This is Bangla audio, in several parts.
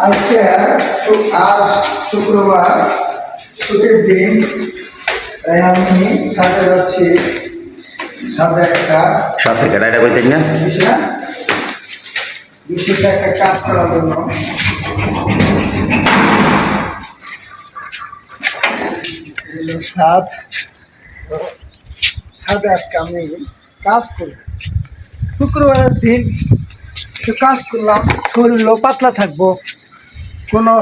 আজকে আজ শুক্রবার, ছুটির দিন, তাই আমি সাথে যাচ্ছি। সাথে একটা এটা কইতেন না বিশেষ একটা কাজ করার জন্য। সাথে আজকে আমি কাজ করব। শুক্রবারের দিন একটু কাজ করলাম, শরীরও পাতলা থাকবো, কোনো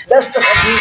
ব্যস্ত থাকি।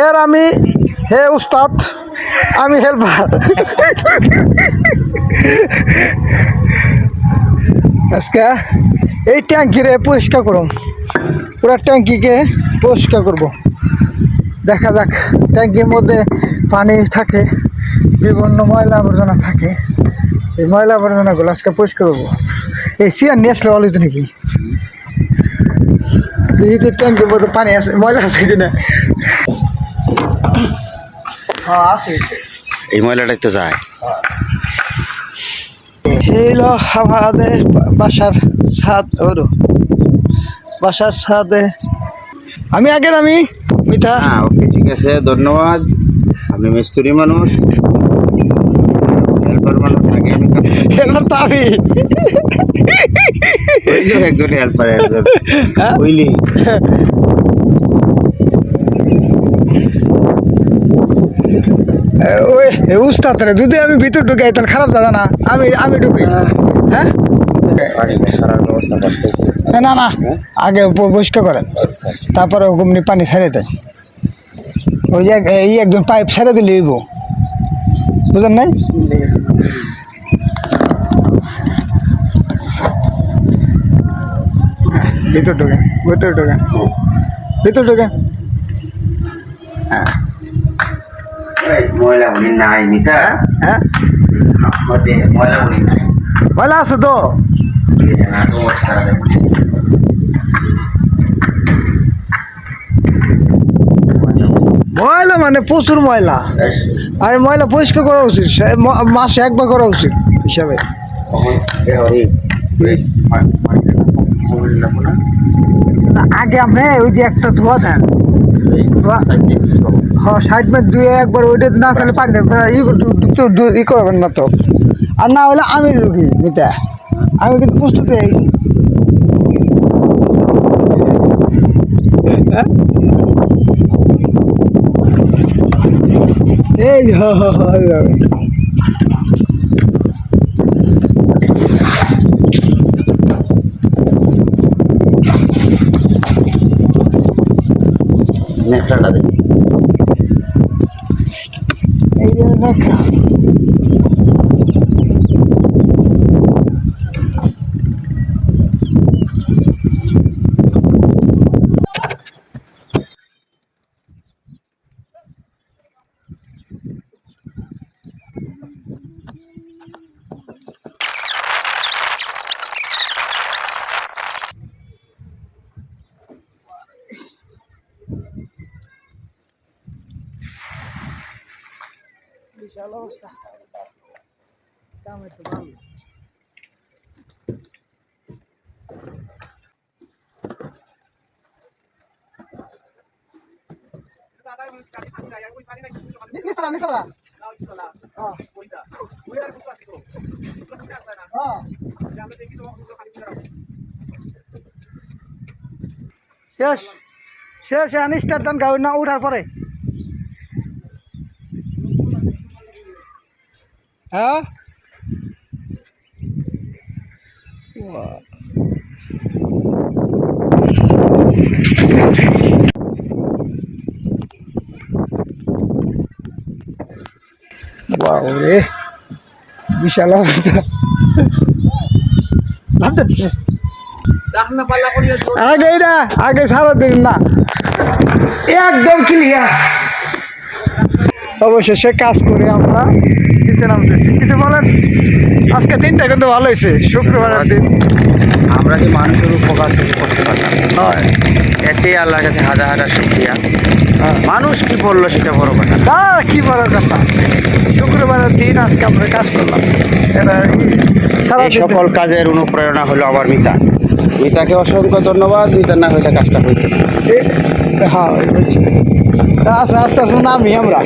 এর আমি হে উস্তাদ, আমি হেল্পার। আজকে এই ট্যাঙ্কিরে পরিষ্কার করব, পুরো ট্যাঙ্কিকে পরিষ্কার করব। দেখা যাক, ট্যাঙ্কির মধ্যে পানি থাকে, বিভিন্ন ময়লা আবর্জনা থাকে। এই ময়লা আবর্জনাগুলো আজকে পরিষ্কার করবো। এই চেয়ার নিয়ে আসলে ভালো হতো নাকি? দেখি ট্যাঙ্কির মধ্যে পানি আছে, ময়লা আছে কিনা। হ্যাঁ আছে, এই ময়লাটাই তো যায়। হলো আমাদের বাসার ছাদ, বাসার ছাদে আমি আগে নামি মিঠা। ওকে, ঠিক আছে, ধন্যবাদ। আমি মিস্ত্রি মানুষ, হেল্পার মানুষ নাকি? হেল্পার তো আমি, একজন হেল্পার বুঝলি। ওই উস্তাদ রে, যদি আমি ভিতর ঢুকাই তাহলে খারাপ দাদা না? আমি ঢুকি, হ্যাঁ না না, আগে পরিষ্কার করেন, তারপরে ওগুমনি পানি ছেড়ে দেয়। ওই যে এই একজন পাইপ ছেড়ে দিলে বুঝলেন নাই? ভিতর ঢোকেন, ভিতর ঢোকেন, ভিতর ঢোকেন। হ্যাঁ ময়লা উনি নাই মিতা। হ্যাঁ, ময়লা উনি নাই, ময়লা আছে তো। ময়লা মানে প্রচুর ময়লা, আর ময়লা পরিষ্কার করা উচিত, মাসে একবার করা উচিত হিসাবে। আগে আপনি ওই যে একটা ধোয়া দেন, হ্যাঁ সাইড में দুই একবার ওইটা না আসলে পানি ই করবেন না তো। আর না হলে আমি ঢুকি মিটা, আমি কিন্তু প্রস্তুতি আইছি। এই নেকড়াটা দেখি। এই যে নেকড়া, বিশাল অবস্থা, দাম একটু ভালো। শেষ শেষ আনিস্টার দান গাও না উঠার পরে। হ্যাঁ বাবরে, বিশাল অবস্থা। আগে না আগে সারাদিন না একদম ক্লিয়ার। অবশেষে কাজ করে আমরা নিচে নামতেছি। কিছু বলেন, আজকে দিনটা কিন্তু ভালো হয়েছে, শুক্রবারের দিন। আমরা যে মানুষের উপকার কিছু করতে পারলাম, হয় এতে আল্লাহর কাছে হাজার হাজার শুকরিয়া। হ্যাঁ। মানুষ কি বললো সেটা বড় কথা না। তা কি বড় কথা, শুক্রবারের দিন আজকে আমরা কাজ করলাম। এটা কি সারা এই সকল কাজের অনুপ্রেরণা হলো আমার মিতা। মিতাকে অসংখ্য ধন্যবাদ। মিতা না হইলে কাজটা হইতো না। হ্যাঁ বুঝছি। আস্তে আস্তে আস্তে নামি আমরা।